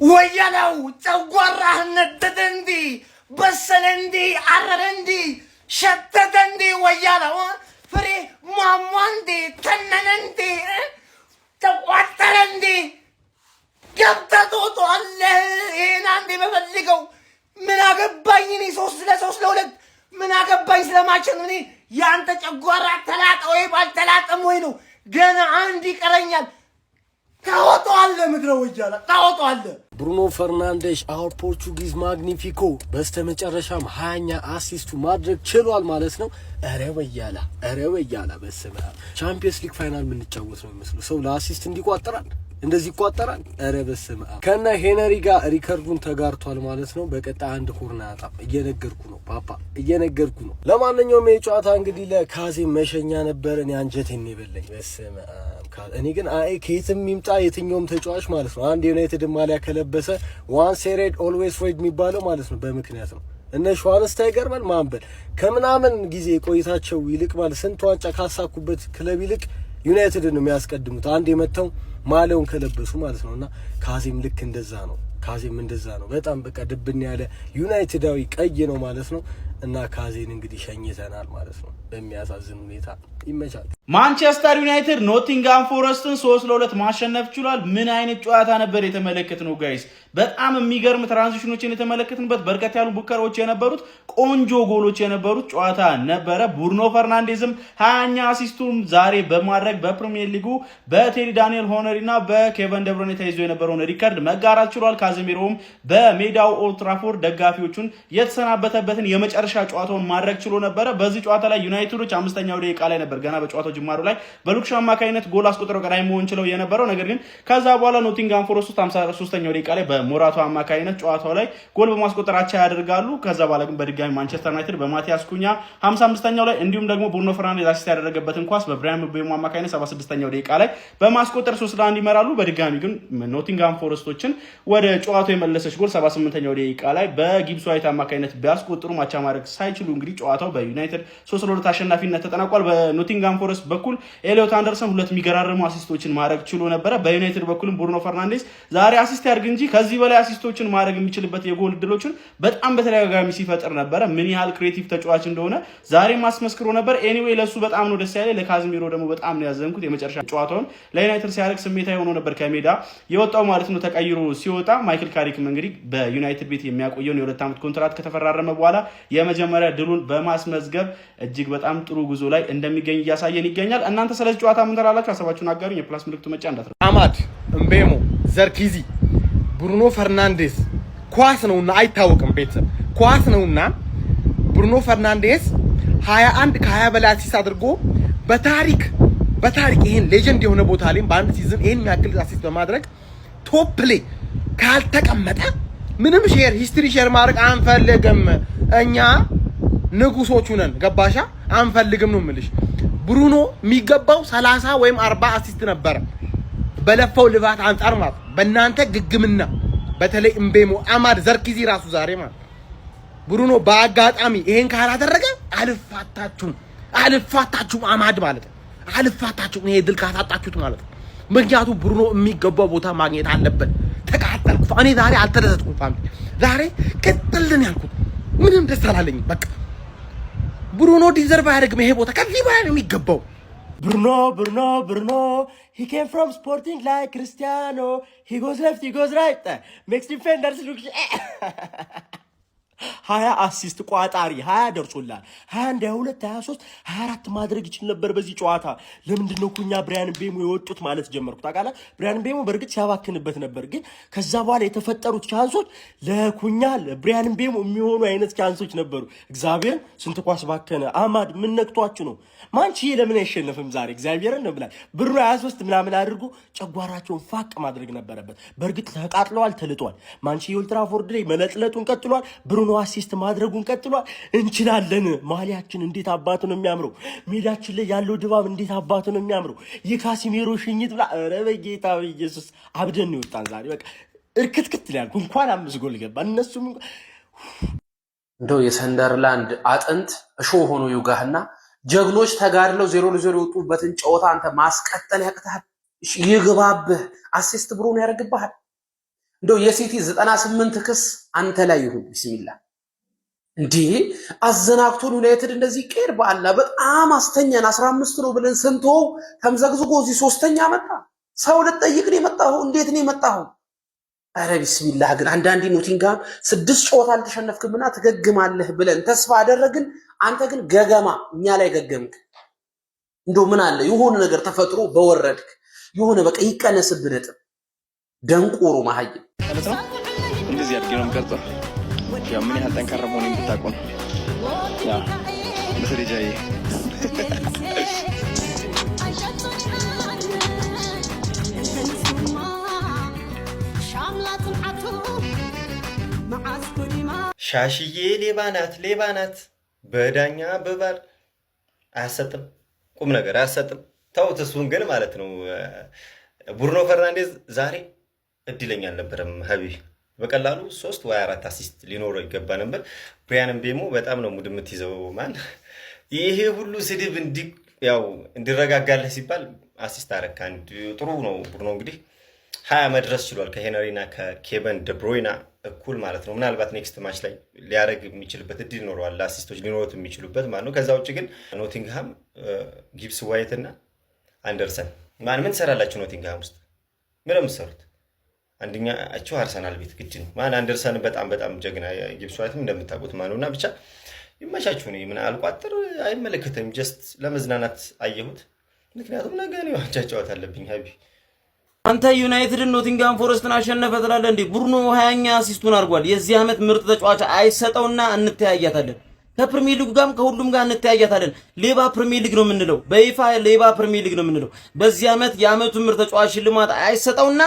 ወያለው ጨጓራህ ነደደ እንዲ በሰለ እንዲ አረረ እንዲ ሸተተ እንዲ ወያለው ፍሬ ሟሟ እንዲ ተነነ እንዲ ተቋጠረ እንዲ ገብተህ አለ ይሄን አንዴ በፈልገው ምን አገባኝ እኔ 3-2 ምን አገባኝ ስለማችን እኔ ያንተ ጨጓራ ተላጠ ወይ ባልተላጠም ወይ ነው ገና አንድ ይቀረኛል ታወጣለ ምድረ ወያላ ታወጣለ ብሩኖ ፈርናንዴሽ አወር ፖርቹጊዝ ማግኒፊኮ በስተመጨረሻም 20ኛ አሲስቱ ማድረግ ችሏል ማለት ነው። አረ ወያላ በስመ አብ ቻምፒየንስ ሊግ ፋይናል ምን ተጫወት ነው የሚመስለው ሰው ለአሲስት እንዲቋጠራል እንደዚህ ይቋጠራል። አረ በስመ አብ ከነ ሄነሪ ጋር ሪከርዱን ተጋርቷል ማለት ነው። በቀጣይ አንድ ኮርና ያጣም እየነገርኩ ነው ፓፓ እየነገርኩ ነው። ለማንኛውም የጨዋታ እንግዲህ ለካዜም መሸኛ ነበር። እኔ አንጀቴን ይበለኝ በስመ አብ እኔ ግን ከየትም ይምጣ የትኛውም ተጫዋች ማለት ነው አንድ ዩናይትድ ማሊያ ከለበሰ ዋንስ ሬድ ኦልዌይስ ሬድ የሚባለው ማለት ነው በምክንያት ነው። እነ ሸዋንስታይገር ማንበል ከምናምን ጊዜ ቆይታቸው ይልቅ ማለት ስንት ዋንጫ ካሳኩበት ክለብ ይልቅ ዩናይትድን ነው የሚያስቀድሙት አንድ የመተው ማሊያውን ከለበሱ ማለት ነውና ካዜም ልክ እንደዛ ነው። ካዜም እንደዛ ነው። በጣም በቃ ድብን ያለ ዩናይትዳዊ ቀይ ነው ማለት ነው። እና ካዜን እንግዲህ ሸኝተናል ማለት ነው በሚያሳዝን ሁኔታ። ይመቻል። ማንቸስተር ዩናይትድ ኖቲንጋም ፎረስትን 3-2 ማሸነፍ ችሏል። ምን አይነት ጨዋታ ነበር የተመለከትነው ጋይስ? በጣም የሚገርም ትራንዚሽኖችን የተመለከትንበት በርከት ያሉ ቡከሮች የነበሩት ቆንጆ ጎሎች የነበሩት ጨዋታ ነበረ። ብሩኖ ፈርናንዴዝም 20ኛ አሲስቱን ዛሬ በማድረግ በፕሪሚየር ሊጉ በቴሪ ዳንኤል ሆነሪና በኬቨን ደብሮኔ ተይዞ የነበረውን ሪከርድ መጋራት ችሏል። ካዜሚሮም በሜዳው ኦልድ ትራፎርድ ደጋፊዎቹን የተሰናበተበትን የመጨረሻ ጨዋታውን ማድረግ ችሎ ነበረ። በዚህ ጨዋታ ላይ ዩናይትዶች 5ኛው ደቂቃ ላይ ነበር ገና በጨዋታው ጅማሩ ላይ በሉክሻ አማካይነት ጎል አስቆጥረው ቀዳሚ መሆን ችለው የነበረው ነገር ግን ከዛ በኋላ ኖቲንጋም ፎረስት 53ኛው ደቂቃ ላይ በሞራቶ አማካይነት ጨዋታው ላይ ጎል በማስቆጠራቸው ያደርጋሉ። ከዛ በኋላ ግን በድጋሚ ማንቸስተር ዩናይትድ በማቲያስ ኩኛ 55ኛው ላይ እንዲሁም ደግሞ ብሩኖ ፈርናንዴዝ አሲስት ያደረገበትን ኳስ በብራያን ምቤሞ አማካይነት 76ኛው ደቂቃ ላይ በማስቆጠር 3-1 ይመራሉ። በድጋሚ ግን ኖቲንጋም ፎረስቶችን ወደ ጨዋታው የመለሰች ጎል 78ኛው ደቂቃ ላይ በጊብስ ዋይት አማካይነት ቢያስቆጥሩ ማቻ ማድረግ ሳይችሉ እንግዲህ ጨዋታው በዩናይትድ 3-2 አሸናፊነት ተጠናቋል። በኖቲንጋም ፎረስት በኩል ኤሊዮት አንደርሰን 2 የሚገራርሙ አሲስቶችን ማድረግ ችሎ ነበረ። በዩናይትድ በኩልም ብሩኖ ፈርናንዴዝ ዛሬ አሲስት ያድርግ እንጂ ከዚህ በላይ አሲስቶችን ማድረግ የሚችልበት የጎል እድሎችን በጣም በተደጋጋሚ ሲፈጥር ነበረ። ምን ያህል ክሬቲቭ ተጫዋች እንደሆነ ዛሬ ማስመስክሮ ነበር። ኤኒዌይ ለሱ በጣም ነው ደስ ያለኝ፣ ለካዝሚሮ ደግሞ በጣም ነው ያዘንኩት። የመጨረሻ ጨዋታውን ለዩናይትድ ሲያደርግ ስሜታዊ ሆኖ ነበር ከሜዳ የወጣው ማለት ነው። ተቀይሮ ሲወጣ ማይክል ካሪክም እንግዲህ በዩናይትድ ቤት የሚያቆየውን የ2 ዓመት ኮንትራት ከተፈራረመ በኋላ የመጀመሪያ ድሉን በማስመዝገብ እጅግ በጣም ጥሩ ጉዞ ላይ እንደሚገኝ እያሳየን ይገኛል። እናንተ ስለዚህ ጨዋታ ምን ትላላችሁ? ሐሳባችሁን አጋሩኝ። የፕላስ ምልክቱ መጫ እንዳትረሱ። አማድ እምቤሞ ዘርኪዚ ብሩኖ ፈርናንዴዝ ኳስ ነውና አይታወቅም። ቤተሰብ ኳስ ነውና ብሩኖ ፈርናንዴዝ 21 ከ20 በላይ አሲስት አድርጎ በታሪክ ይሄን ሌጀንድ የሆነ ቦታ ላይ በአንድ ሲዝን ይሄን ያክል አሲስት በማድረግ ቶፕ ላይ ካልተቀመጠ ምንም ሂስትሪ ሼር ማድረግ አንፈልግም። እኛ ንጉሶቹ ነን። ገባሻ? አንፈልግም ነው የምልሽ። ብሩኖ የሚገባው 30 ወይም 40 አሲስት ነበረ በለፈው ልባት አንጻር ማለት በእናንተ ግግምና በተለይ እምቤሞ አማድ ዘርኪዚ ራሱ ዛሬ ማለት ብሩኖ በአጋጣሚ ይሄን ካላደረገ አልፋታችሁም አማድ ማለት አልፋታችሁም። ይሄ ድል ካታጣችሁት ማለት ምክንያቱም ብሩኖ የሚገባው ቦታ ማግኘት አለበት። ተቃጠልኩ እኔ ዛሬ አልተደሰትኩም። ፋሚሊ ዛሬ ቅጥልን ያልኩት ምንም ደስ አላለኝም። በቃ ብሩኖ ዲዘርቭ አያደርግም ይሄ ቦታ ከዚህ በላይ ነው የሚገባው። Bruno, he came from Sporting like Cristiano. He goes left, he goes right. Makes defenders look 20 አሲስት ቋጣሪ 20 ደርሶላል። 21 22 23 24 ማድረግ ይችል ነበር በዚህ ጨዋታ። ለምንድነው ኩኛ ብራያን ቤሞ የወጡት ማለት ጀመርኩ። ታውቃለህ ብራያን ቤሞ በርግጥ ሲያባክንበት ነበር፣ ግን ከዛ በኋላ የተፈጠሩት ቻንሶች ለኩኛ ለብራያን ቤሞ የሚሆኑ አይነት ቻንሶች ነበሩ። እግዚአብሔር ስንት ኳስ ባከነ። አማድ ምን ነክቷችሁ ነው? ማንቺዬ ለምን አይሸነፍም ዛሬ? እግዚአብሔርን ነው ብላል። ብሩኖ 23 ምናምን አድርጎ ጨጓራቸውን ፋቅ ማድረግ ነበረበት። በርግጥ ተቃጥለዋል፣ ተልጧል። ማንቺዬ ኦልድ ትራፎርድ ላይ መለጥለጡን ቀጥሏል። ብሩኖ አሲስት ማድረጉን ቀጥሏል። እንችላለን። ማሊያችን እንዴት አባቱ ነው የሚያምረው! ሜዳችን ላይ ያለው ድባብ እንዴት አባቱ ነው የሚያምረው! የካሲሜሮ ሽኝት ብላ ኧረ በጌታ በኢየሱስ አብደን ይወጣን ዛሬ። በቃ እርክትክት ይላል። እንኳን 5 ጎል ገባ። እነሱም እንደው የሰንደርላንድ አጥንት እሾህ ሆኖ ይውጋህና ጀግኖች ተጋድለው 0-0 የወጡበትን ጨዋታ አንተ ማስቀጠል ያቅታል። ይግባብህ። አሲስት ብሩኖ ያደርግብሃል። እንደው የሲቲ 98 ክስ አንተ ላይ ይሁን ቢስሚላህ። እንዴ አዘናግቶን ዩናይትድ እንደዚህ ቀር በአላ በጣም አስተኛን 15 ነው ብለን ስንቶ ተምዘግዝጎ እዚህ ሶስተኛ መጣ። ሰው ልጠይቅ ነው የመጣው እንዴት ነው የመጣው? አረ ቢስሚላህ ግን አንዳንዴ ኖቲንጋም 6 ጨዋታ አልተሸነፍክምና ትገግማለህ ብለን ተስፋ አደረግን። አንተ ግን ገገማ እኛ ላይ ገገምክ። እንደው ምን አለ የሆነ ነገር ተፈጥሮ በወረድክ የሆነ በቃ ይቀነስብህ ነጥብ ደንቆሮ ማህይ ማለት ነው። እንደዚህ አድርጌ ነው የምቀርጸው። ያው ምን ያህል ጠንካራ መሆኔን ብታውቁ ነው። ያው በተለይ ሻሽዬ ሌባ ናት በዳኛ በባር አያሰጥም፣ ቁም ነገር አያሰጥም። ተውት እሱን ግን ማለት ነው። ብሩኖ ፈርናንዴዝ ዛሬ እድለኛ አልነበረም። ሀቢ በቀላሉ 3 ወይ 4 አሲስት ሊኖረው ይገባ ነበር። ብራያን ምቤሞ በጣም ነው ሙድ የምትይዘው ማን። ይሄ ሁሉ ስድብ እንዲረጋጋለህ ሲባል አሲስት አረካ ጥሩ ነው። ብሩኖ እንግዲህ 20 መድረስ ችሏል ከሄነሪና ከኬቨን ደብሮይና እኩል ማለት ነው። ምናልባት ኔክስት ማች ላይ ሊያደርግ የሚችልበት እድል ይኖረዋል፣ አሲስቶች ሊኖሩት የሚችሉበት ማለት ነው። ከዛ ውጭ ግን ኖቲንግሃም ጊብስ ዋይት እና አንደርሰን ምን ትሰራላችሁ? ኖቲንግሃም ውስጥ ምን ነው የምትሰሩት? አንደኛችሁ አርሰናል ቤት ግድ ነው። አንደርሰን በጣም ጀግና፣ ጊብስ ዋይትም እንደምታውቁት ማለት ነውና ብቻ ይመቻችሁ። ነው ምን አልቋጥር አይመለከተም። ጀስት ለመዝናናት አየሁት። ምክንያቱም ነገ ነው ዋንጫ ጨዋታ አለብኝ። ሀቢ አንተ ዩናይትድን ኖቲንጋም ፎረስትን አሸነፈ ትላለህ እንዴ? ብሩኖ 20ኛ አሲስቱን አድርጓል። የዚህ ዓመት ምርጥ ተጫዋች አይሰጠውና እንተያያታለን። ከፕሪሚየር ሊጉ ጋርም ከሁሉም ጋር እንተያያታለን። ሌባ ፕሪሚየር ሊግ ነው የምንለው፣ በይፋ ሌባ ፕሪሚየር ሊግ ነው የምንለው። በዚህ ዓመት የዓመቱ ምርጥ ተጫዋች ሽልማት አይሰጠውና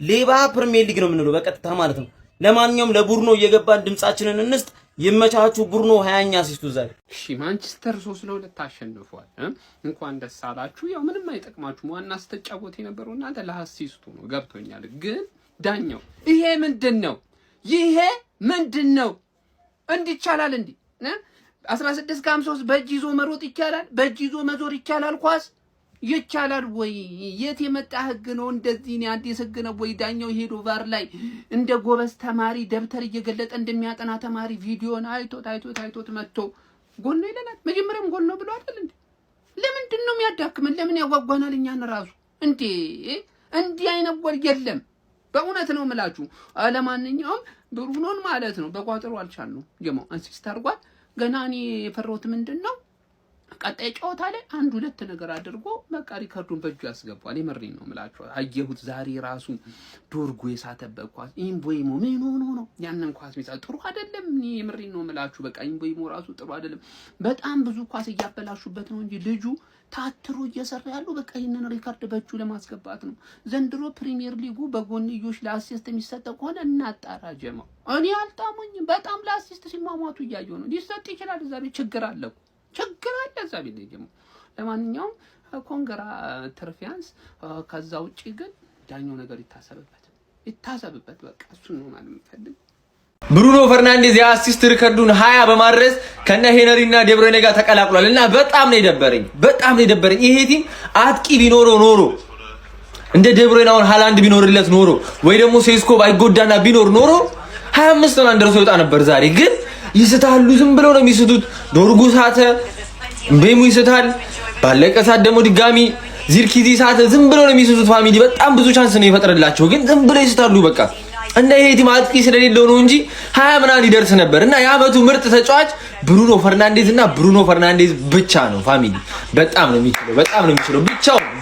ሌባ ፕሪሚየር ሊግ ነው የምንለው በቀጥታ ማለት ነው። ለማንኛውም ለብሩኖ እየገባን ድምጻችንን እንስጥ። ይመቻችሁ። ብሩኖ 20ኛ አሲስቱ ዛሬ። እሺ ማንቸስተር 3-2 አሸንፏል። እንኳን ደስ አላችሁ። ያው ምንም አይጠቅማችሁም። ዋና ስተጫወት የነበረው እናንተ ለአሲስቱ ነው ገብቶኛል። ግን ዳኛው ይሄ ምንድነው? እንዲህ ይቻላል እንዴ? 16-53 በእጅ ይዞ መሮጥ ይቻላል? በእጅ ይዞ መዞር ይቻላል? ኳስ ይቻላል ወይ? የት የመጣ ህግ ነው? እንደዚህ ነው አዲስ ህግ ነው ወይ? ዳኛው ሄዶ ቫር ላይ እንደ ጎበዝ ተማሪ ደብተር እየገለጠ እንደሚያጠና ተማሪ ቪዲዮን አይቶት መጥቶ ጎል ነው ይለናል። መጀመሪያም ጎል ነው ብሎ አይደል እንዴ? ለምንድን ነው የሚያዳክመን? ለምን ያጓጓናል እኛን ራሱ እንዴ? እንዲህ አይነት ጎል የለም። በእውነት ነው የምላችሁ። ለማንኛውም ብሩኖን ማለት ነው በቋጥሮ አልቻልነው። ጀማው አሲስት አድርጓል። ገና እኔ የፈራሁት ምንድነው ቀጣይ ጨዋታ ላይ 1-2 ነገር አድርጎ በቃ ሪከርዱን በእጁ ያስገባል። የመሪን ነው የምላችሁ። አየሁት ዛሬ ራሱ ዶርጎ የሳተበት ኳስ ኢምቦይሞ ምን ሆኖ ነው ያንን ኳስ ሚሳ ጥሩ አይደለም። እኔ የመሪን ነው የምላችሁ። በቃ ኢምቦይሞ ራሱ ጥሩ አይደለም። በጣም ብዙ ኳስ እያበላሹበት ነው እንጂ ልጁ ታትሮ እየሰራ ያለው በቃ ይሄንን ሪከርድ በእጁ ለማስገባት ነው። ዘንድሮ ፕሪሚየር ሊጉ በጎንዮሽ ለአሲስት የሚሰጠው ከሆነ እናጣራ ጀማው። እኔ አልጣሙኝም። በጣም ለአሲስት ሲማማቱ እያየሁ ነው። ሊሰጥ ይችላል። እዛ ቤት ችግር አለ እዛ ቤት ደግሞ። ለማንኛውም ኮንግራ ትርፊያንስ። ከዛ ውጪ ግን ዳኛው ነገር ይታሰብበት። በቃ እሱ ነው ማለት የምፈልግ። ብሩኖ ፈርናንዴዝ የአሲስት ሪከርዱን 20 በማድረስ ከነ ሄነሪና ዴብሮይኔ ጋር ተቀላቅሏል እና በጣም ነው የደበረኝ። ይሄ ቲም አጥቂ ቢኖረው ኖሮ እንደ ዴብሮይናውን ሃላንድ ቢኖርለት ኖሮ ወይ ደግሞ ሴስኮ ባይጎዳና ቢኖር ኖሮ 25 ነው አንደርሶ ይወጣ ነበር። ዛሬ ግን ይስታሉ። ዝም ብለው ነው የሚስቱት። ዶርጉ ሳተ፣ ምቤሞ ይስታል። ባለቀ ሰዓት ደግሞ ድጋሚ ዚርኪዚ ሳተ። ዝም ብለው ነው የሚስቱት። ፋሚሊ በጣም ብዙ ቻንስ ነው የፈጠረላቸው፣ ግን ዝም ብለው ይስታሉ። በቃ እንደ ይሄ ቲም አጥቂ ስለሌለው ነው እንጂ 20 ምናምን ይደርስ ነበር። እና የዓመቱ ምርጥ ተጫዋች ብሩኖ ፈርናንዴዝ እና ብሩኖ ፈርናንዴዝ ብቻ ነው። ፋሚሊ በጣም ነው የሚችለው።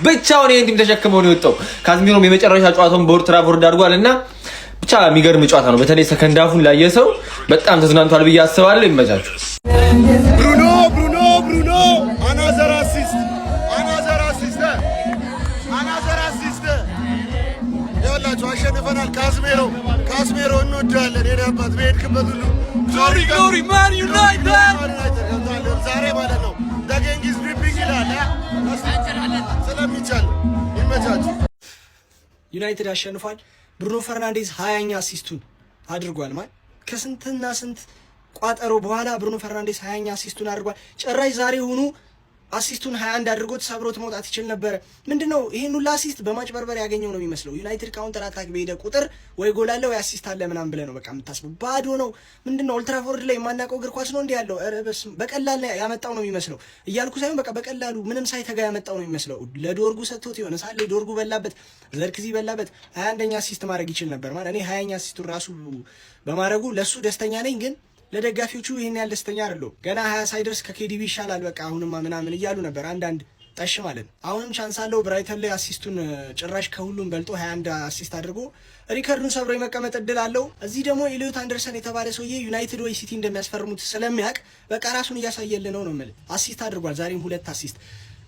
ብቻውን ይሄን ቲም ተሸክመው ነው የወጣው። ካዝሚሮም የመጨረሻ ጨዋታውን በኦልድ ትራፎርድ አድርጓል እና ብቻ የሚገርም ጨዋታ ነው። በተለይ ሰከንድ ሃፉን ላየ ሰው በጣም ተዝናንቷል ብዬ አስባለሁ። ይመቻችሁ። ብሩኖ አናዘር አሲስት ያላችሁ አሸንፈናል። ካስሜሮ እንወዳለን። የኔ አባት በሄድክበት ሁሉ ግሎሪ ማን ዩናይትድ ዛሬ ማለት ነው ዳገንጊዝ ድሪፒንግ ይላል ስለሚቻል ይመቻችሁ። ዩናይትድ አሸንፏል። ብሩኖ ፈርናንዴዝ 20ኛ አሲስቱን አድርጓል። ማለት ከስንትና ስንት ቋጠሮ በኋላ ብሩኖ ፈርናንዴዝ 20ኛ አሲስቱን አድርጓል። ጭራሽ ዛሬ ሆኖ አሲስቱን 21 አድርጎት ሰብሮት መውጣት ይችል ነበር። ምንድነው ይሄን ሁሉ አሲስት በማጭበርበር ያገኘው ነው የሚመስለው። ዩናይትድ ካውንተር አታክ በሄደ ቁጥር ወይ ጎል አለ ወይ አሲስት አለ ምናምን ብለህ ነው በቃ የምታስበው። ባዶ ነው። ምንድነው ኦልትራፎርድ ላይ የማናውቀው እግር ኳስ ነው እንዴ ያለው? ኧረ በስመ በቀላል ያመጣው ነው የሚመስለው እያልኩ ሳይሆን በቃ በቀላሉ ምንም ሳይተጋ ያመጣው ነው የሚመስለው። ለዶርጉ ሰጥቶት የሆነ ሳለ ዶርጉ በላበት፣ ዘርክዚ በላበት። 21ኛ አሲስት ማድረግ ይችል ነበር ማለት እኔ 20ኛ አሲስቱን ራሱ በማድረጉ ለሱ ደስተኛ ነኝ ግን ለደጋፊዎቹ ይሄን ያህል ደስተኛ አይደለሁም። ገና 20 ሳይደርስ ከኬዲቢ ይሻላል በቃ አሁንማ ምናምን እያሉ ነበር አንዳንድ ጠሽ ማለት ነው። አሁንም ቻንስ አለው ብራይተን ላይ አሲስቱን ጭራሽ ከሁሉም በልጦ 21 አሲስት አድርጎ ሪከርዱን ሰብሮ የመቀመጥ እድል አለው። እዚህ ደግሞ ኤሊዮት አንደርሰን የተባለ ሰውዬ ዩናይትድ ወይ ሲቲ እንደሚያስፈርሙት ስለሚያውቅ በቃ ራሱን እያሳየልን ነው የምልህ። አሲስት አድርጓል ዛሬም 2 አሲስት።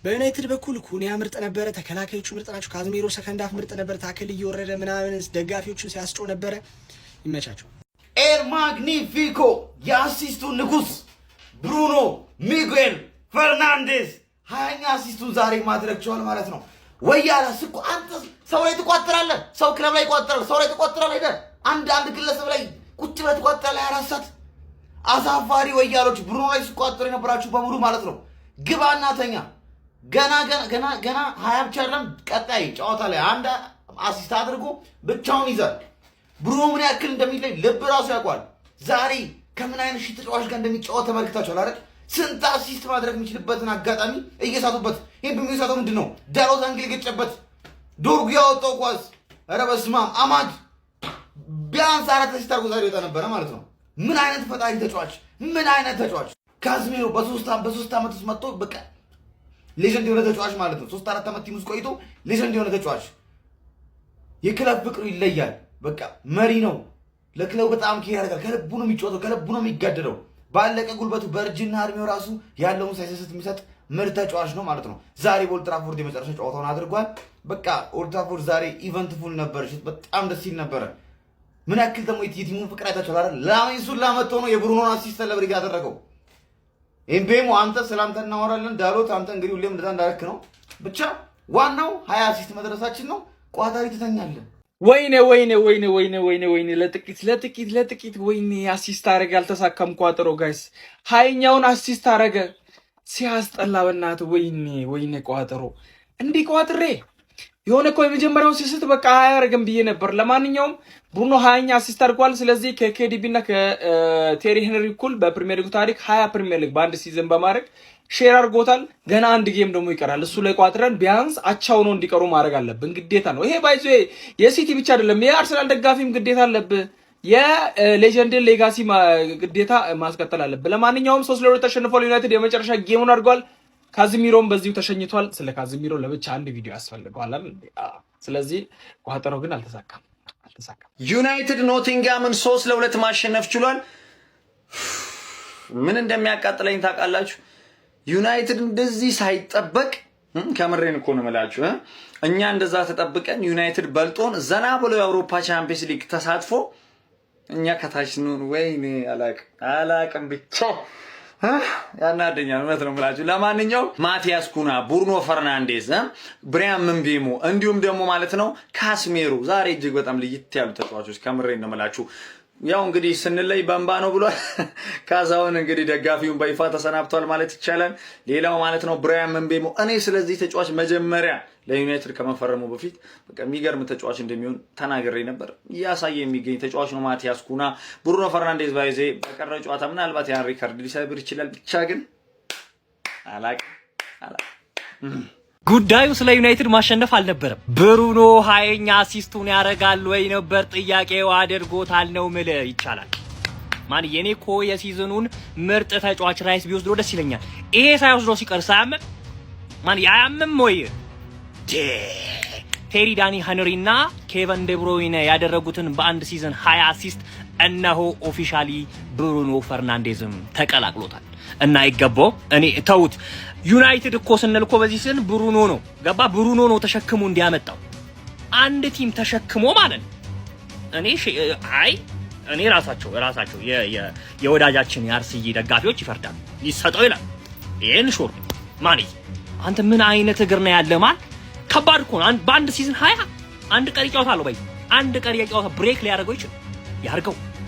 በዩናይትድ በኩል ኩኒያ ምርጥ ነበረ፣ ተከላካዮቹ ምርጥ ናቸው። ካዝሜሮ ሰከንድ ሃፍ ምርጥ ነበር፣ ታክል እየወረደ ምናምን ደጋፊዎቹን ሲያስጮ ነበረ። ይመቻቸው። ኤል ማግኒፊኮ የአሲስቱ ንጉስ ብሩኖ ሚጌል ፈርናንዴዝ 20ኛ አሲስቱን ዛሬ ማድረግ ችሏል ማለት ነው። ወያላ ስኮ አንተ ሰው ላይ ትቋጥራለህ፣ ሰው ክለብ ላይ ይቋጥራል፣ ሰው ላይ ትቋጥራለህ። አይደል አንድ ግለሰብ ላይ ቁጭ ብለህ ትቋጥራለህ 24 ሰዓት። አሳፋሪ ወያሎች ብሩኖ ላይ ሲቋጥሩ የነበራችሁ በሙሉ ማለት ነው ግባና ተኛ። ገና 20 ብቻ አይደለም ቀጣይ ጨዋታ ላይ አንድ አሲስት አድርጎ ብቻውን ይዛል። ብሩኖ ምን ያክል እንደሚለይ ልብ ራሱ ያውቋል። ዛሬ ከምን አይነት ሺህ ተጫዋች ጋር እንደሚጫወት ተመልክታችኋል አይደል? ስንት አሲስት ማድረግ የሚችልበትን አጋጣሚ እየሳቱበት። ይሄን በሚሳተው ምንድን ነው ዳሎት አንግል ገጨበት፣ ዶርጉ ያወጣው ኳስ። ኧረ በስመ አብ አማድ ቢያንስ 4 አሲስት አድርጎ ዛሬ ወጣ ነበረ ማለት ነው። ምን አይነት ፈጣሪ ተጫዋች፣ ምን አይነት ተጫዋች። ካዝሜሮ በሶስት ዓመት ውስጥ መጥቶ በቃ ሌጀንድ የሆነ ተጫዋች ማለት ነው። 3-4 ዓመት ቲም ውስጥ ቆይቶ ሌጀንድ የሆነ ተጫዋች። የክለብ ፍቅሩ ይለያል። በቃ መሪ ነው። ለክለቡ በጣም ኬር ያደርጋል። ከልቡ ነው የሚጫወተው፣ ከልቡ ነው የሚጋደለው። ባለቀ ጉልበቱ በእርጅና እድሜው ራሱ ያለውን ሳይሰስት የሚሰጥ ምርጥ ተጫዋች ነው ማለት ነው። ዛሬ በኦልድ ትራፎርድ የመጨረሻ ጨዋታውን አድርጓል። በቃ ኦልድ ትራፎርድ ዛሬ ኢቨንት ፉል ነበረች። በጣም ደስ ይል ነበረ። ምን ያክል ደግሞ የቲሙን ፍቅር አይታችኋል አይደል? ላሜንሱን ላመጣው ነው የብሩኖን አሲስት ሰለብሬት ያደረገው። ኤምቤሞ አንተ ሰላምታ እናወራለን። ዳሎት አንተ እንግዲህ ሁሌም እንደዛ እንዳረክ ነው። ብቻ ዋናው 20 አሲስት መድረሳችን ነው። ቋታሪ ትተኛለን። ወይኔ ለጥቂት ወይኔ አሲስት አረገ። አልተሳካም ቋጥሮ ጋይስ 20ኛውን አሲስት አረገ። ሲያስጠላ በእናትህ። ወይኔ ቋጥሮ እንዲህ ቋጥሬ የሆነ እኮ የመጀመሪያውን ሲስት በቃ አያረግም ብዬ ነበር። ለማንኛውም ብሩኖ 20ኛ አሲስት አድርጓል። ስለዚህ ከኬዲቢ እና ከቴሪ ሄንሪ እኩል በፕሪሚየር ሊግ ታሪክ 20 ፕሪሚየር ሊግ በአንድ ሲዝን በማድረግ ሼር አድርጎታል። ገና አንድ ጌም ደግሞ ይቀራል። እሱ ላይ ቋጥረን ቢያንስ አቻው ነው እንዲቀሩ ማድረግ አለብን፣ ግዴታ ነው። ይሄ ባይዞ የሲቲ ብቻ አይደለም የአርሰናል ደጋፊም ግዴታ አለብህ። የሌጀንድ ሌጋሲ ግዴታ ማስቀጠል አለብህ። ለማንኛውም 3-2 ተሸንፏል ዩናይትድ። የመጨረሻ ጌሙን አድርጓል። ካዝሚሮም በዚሁ ተሸኝቷል። ስለ ካዝሚሮ ለብቻ አንድ ቪዲዮ ያስፈልገዋል። ስለዚህ ቋጠረው ግን አልተሳካም። ዩናይትድ ኖቲንጋምን 3-2 ማሸነፍ ችሏል። ምን እንደሚያቃጥለኝ ታውቃላችሁ? ዩናይትድ እንደዚህ ሳይጠበቅ ከምሬን እኮ ነው የምላችሁ። እኛ እንደዛ ተጠብቀን ዩናይትድ በልጦን ዘና ብሎ የአውሮፓ ቻምፒየንስ ሊግ ተሳትፎ እኛ ከታች ነው። ወይኔ አላቅም ብቻ ያናደኛል። እውነት ነው የምላችሁ። ለማንኛውም ማቲያስ ኩና፣ ብሩኖ ፈርናንዴዝ፣ ብሪያን ምቤሞ እንዲሁም ደግሞ ማለት ነው ካስሜሮ ዛሬ እጅግ በጣም ልይት ያሉ ተጫዋቾች ከምሬን ነው የምላችሁ። ያው እንግዲህ ስንለይ በእንባ ነው ብሏል ካሳሁን። እንግዲህ ደጋፊውን በይፋ ተሰናብቷል ማለት ይቻላል። ሌላው ማለት ነው ብራያን ምቤሞ። እኔ ስለዚህ ተጫዋች መጀመሪያ ለዩናይትድ ከመፈረሙ በፊት በቃ የሚገርም ተጫዋች እንደሚሆን ተናግሬ ነበር። እያሳየ የሚገኝ ተጫዋች ነው ማቲያስ ኩና። ብሩኖ ፈርናንዴዝ ባይዜ በቀረው ጨዋታ ምናልባት ያን ሪከርድ ሊሰብር ይችላል። ብቻ ግን አላቅ ጉዳዩ ስለ ዩናይትድ ማሸነፍ አልነበረም። ብሩኖ 20ኛ አሲስቱን ያረጋል ወይ ነበር ጥያቄው። አድርጎታል ነው ምል ይቻላል። ማን የኔ እኮ የሲዝኑን ምርጥ ተጫዋች ራይስ ቢወስዶ ደስ ይለኛል። ይሄ ሳይወስዶ ሲቀር ሳያምም ማን ያያምም ወይ ቴሪ ዳኒ ሄንሪና ኬቨን ደብሮይነ ያደረጉትን በአንድ ሲዝን 20 አሲስት እነሆ ኦፊሻሊ ብሩኖ ፈርናንዴዝም ተቀላቅሎታል። እና ይገባው እኔ ተውት። ዩናይትድ እኮ ስንል እኮ በዚህ ሲዝን ብሩኖ ነው ገባ። ብሩኖ ነው ተሸክሞ እንዲያመጣው አንድ ቲም ተሸክሞ ማለት ነው። እኔ ራሳቸው የወዳጃችን የአርሰናል ደጋፊዎች ይፈርዳሉ። ይሰጠው ይላል። ይሄን ሹር ማን አንተ ምን አይነት እግር ነው ያለ ማን ከባድ እኮ ነው። በአንድ ሲዝን 20 አንድ ቀሪ ጨዋታ አለው። ባይ አንድ ቀሪ ጨዋታ ብሬክ ሊያደርገው ይችላል።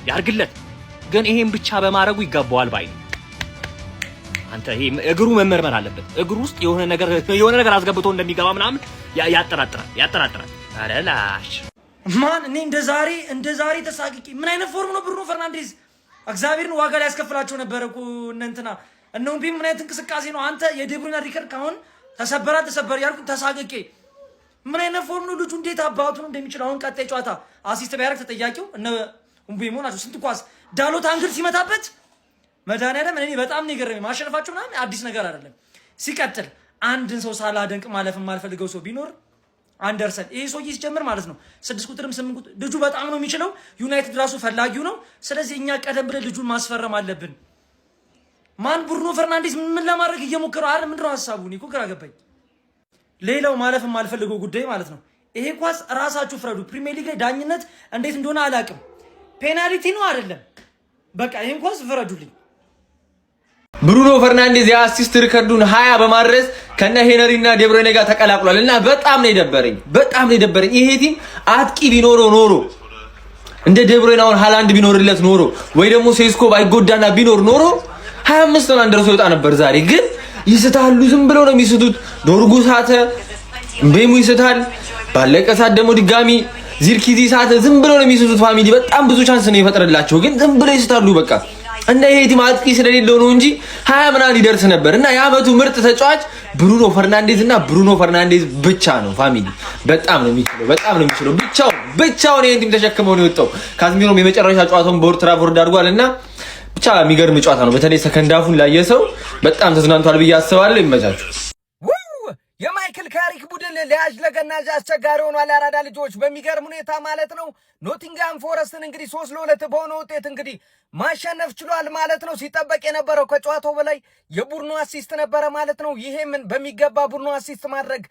ያርግለት። ግን ይሄን ብቻ በማድረጉ ይገባዋል ባይ አንተ ይሄ እግሩ መመርመር አለበት። እግሩ ውስጥ የሆነ ነገር አስገብቶ እንደሚገባ ምናምን ያጠራጥራል። አረ ላሽ ማን እኔ እንደ ዛሬ ተሳቅቂ ምን አይነት ፎርም ነው ብሩኖ ፈርናንዴዝ? እግዚአብሔርን ዋጋ ላይ ያስከፍላቸው ነበር እኮ እንትና እነውም ቢም ምን አይነት እንቅስቃሴ ነው? አንተ የዴብሩይና ሪከርድ ካሁን ተሰበር ያልኩ ተሳቅቄ ምን አይነት ፎርም ነው? ልጁ እንዴት አባቱ እንደሚችል አሁን ቀጣይ ጨዋታ አሲስት ቢያደርግ ተጠያቂው እነ ኡምቤሞ ናቸው። ስንት ኳስ ዳሎት አንግል ሲመታበት መድኃኒዓለም እኔ በጣም ነው የገረመኝ። ማሸነፋቸው ምናምን አዲስ ነገር አይደለም። ሲቀጥል አንድን ሰው ሳላደንቅ ማለፍ የማልፈልገው ሰው ቢኖር አንደርሰን ይሄ ሰውዬ ሲጀምር ማለት ነው 6 ቁጥርም 8 ቁጥር ልጁ በጣም ነው የሚችለው። ዩናይትድ ራሱ ፈላጊው ነው። ስለዚህ እኛ ቀደም ብለን ልጁን ማስፈረም አለብን። ማን ብሩኖ ፈርናንዴዝ ምን ለማድረግ እየሞከረው አይደል? ምንድነው ሐሳቡ? እኔ እኮ ግራ ገባኝ። ሌላው ማለፍ የማልፈልገው ጉዳይ ማለት ነው ይሄ ኳስ ራሳችሁ ፍረዱ። ፕሪሚየር ሊግ ላይ ዳኝነት እንዴት እንደሆነ አላውቅም። ፔናልቲ ነው አይደለም? በቃ ይሄን ኳስ ፍረዱልኝ። ብሩኖ ፈርናንዴዝ የአሲስት ሪከርዱን 20 በማድረስ ከነ ሄነሪና ዴብሮይኔ ጋር ተቀላቅሏል እና በጣም ነው የደበረኝ። ይሄ ቲም አጥቂ ቢኖረው ኖሮ እንደ ዴብሮይኔ አሁን ሃላንድ ቢኖርለት ኖሮ ወይ ደግሞ ሴስኮ ባይጎዳና ቢኖር ኖሮ 25 ነው አንደርሶ ይወጣ ነበር። ዛሬ ግን ይስታሉ፣ ዝም ብለው ነው የሚስቱት። ዶርጉ ሳተ፣ ቤሙ ይስታል፣ ባለቀ ሰዓት ደግሞ ድጋሚ ዚርኪዚ ሳተ። ዝም ብለው ነው የሚስቱት። ፋሚሊ በጣም ብዙ ቻንስ ነው የፈጠረላቸው፣ ግን ዝም ብለው ይስታሉ። በቃ እንደ ይሄ ቲም አጥቂ ስለሌለው ነው እንጂ 20 ምናምን ይደርስ ነበር። እና የዓመቱ ምርጥ ተጫዋች ብሩኖ ፈርናንዴዝ እና ብሩኖ ፈርናንዴዝ ብቻ ነው። ፋሚሊ በጣም ነው የሚችለው። ብቻውን ይሄን ቲም ተሸክመው ነው የወጣው። ካዝሚሮም የመጨረሻ ጨዋታውን በኦልድ ትራፎርድ አድርጓል እና ብቻ የሚገርም ጨዋታ ነው። በተለይ ሰከንድ ሃፉን ላየ ሰው በጣም ተዝናንቷል ብዬ አስባለሁ። ይመቻችሁ። የማይክል ካሪክ ቡድን ለያዥ ለገናዥ አስቸጋሪ ሆኗል። አራዳ ልጆች በሚገርም ሁኔታ ማለት ነው ኖቲንግሃም ፎረስትን እንግዲህ 3-2 በሆነ ውጤት እንግዲህ ማሸነፍ ችሏል ማለት ነው። ሲጠበቅ የነበረው ከጨዋታው በላይ የቡድኑ አሲስት ነበረ ማለት ነው። ይሄም በሚገባ ቡድኑ አሲስት ማድረግ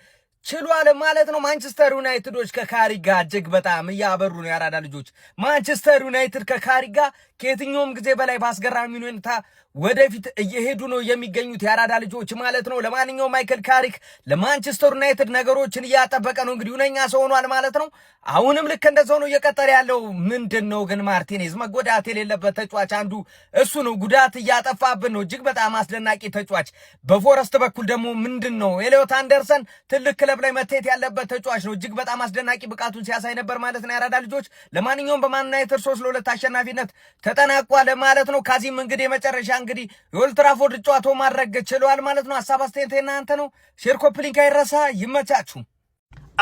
ችሏል ማለት ነው። ማንቸስተር ዩናይትዶች ከካሪክ ጋር እጅግ በጣም እያበሩ ነው። የአራዳ ልጆች ማንቸስተር ዩናይትድ ከካሪክ ጋር ከየትኛውም ጊዜ በላይ በአስገራሚ ሁኔታ ወደፊት እየሄዱ ነው የሚገኙት የአራዳ ልጆች ማለት ነው። ለማንኛውም ማይክል ካሪክ ለማንቸስተር ዩናይትድ ነገሮችን እያጠበቀ ነው። እንግዲህ ሁነኛ ሰው ሆኗል ማለት ነው። አሁንም ልክ እንደዛው ነው እየቀጠለ ያለው። ምንድን ነው ግን ማርቲኔዝ መጎዳት የሌለበት ተጫዋች አንዱ እሱ ነው። ጉዳት እያጠፋብን ነው። እጅግ በጣም አስደናቂ ተጫዋች። በፎረስት በኩል ደግሞ ምንድን ነው ኤሊዮት አንደርሰን ትልቅ ክለብ ላይ መታየት ያለበት ተጫዋች ነው። እጅግ በጣም አስደናቂ ብቃቱን ሲያሳይ ነበር ማለት ነው የአራዳ ልጆች። ለማንኛውም በማን ዩናይትድ 3-2 አሸናፊነት ተጠናቋል ማለት ነው። ካዚም እንግዲህ የመጨረሻ እንግዲህ የኦልድ ትራፎርድ ጨዋታው ማድረግ ችለዋል ማለት ነው። ሐሳብ አስተያየት እናንተ ነው። ሼር ኮፒ ሊንክ አይረሳ። ይመቻችሁ።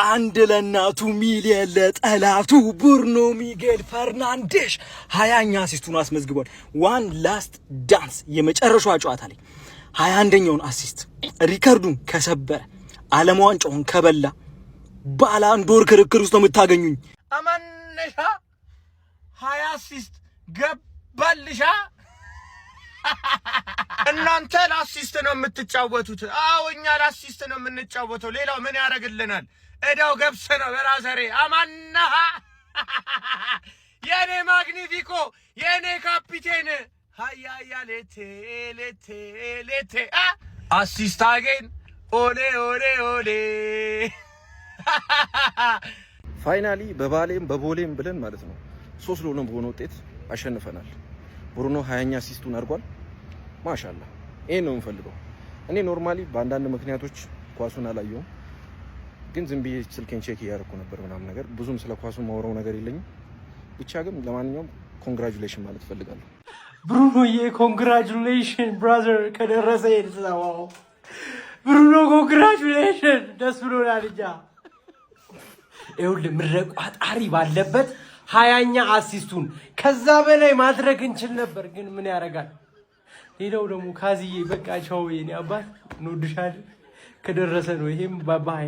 አንድ ለእናቱ ሚሊየን ለጠላቱ ብሩኖ ሚጌል ፈርናንዴሽ 20ኛ አሲስቱን አስመዝግቧል። ዋን ላስት ዳንስ የመጨረሻዋ ጨዋታ ላይ 21ኛውን አሲስት ሪከርዱን ከሰበረ ዓለም ዋንጫውን ከበላ ባላንዶር ክርክር ውስጥ ነው የምታገኙኝ። አማነሻ 20 አሲስት ገባልሻ። እናንተ ለአሲስት ነው የምትጫወቱት። አዎ እኛ ለአሲስት ነው የምንጫወተው። ሌላው ምን ያደርግልናል? እዳው ገብስ ነው በራዘሬ። አማናሃ የኔ ማግኒፊኮ የኔ ካፒቴን ሃያ ሌቴ አሲስት አገኝ ኦሌ ፋይናሊ በባሌም በቦሌም ብለን ማለት ነው 3-2 በሆነ ውጤት አሸንፈናል። ብሩኖ 20ኛ አሲስቱን አድርጓል። ማሻአላ ይሄን ነው የምፈልገው። እኔ ኖርማሊ በአንዳንድ ምክንያቶች ኳሱን አላየሁም፣ ግን ዝም ብዬ ስልኬን ቼክ እያደረኩ ነበር ምናምን ነገር። ብዙም ስለ ኳሱ ማውራው ነገር የለኝም። ብቻ ግን ለማንኛውም ኮንግራቹሌሽን ማለት ፈልጋለሁ። ብሩኖዬ ኮንግራቹሌሽን ብራዘር፣ ከደረሰ የተሰዋው ብሩኖ ኮንግራቹሌሽን፣ ደስ ብሎናል። እኛ ይኸውልህ ምድረ ቋጣሪ ባለበት 20ኛ አሲስቱን ከዛ በላይ ማድረግ እንችል ነበር፣ ግን ምን ያደርጋል። ሌላው ደግሞ ካዝዬ በቃ ቻው የኔ አባት፣ እንወድሻለን። ከደረሰ ነው ይሄም ባባይ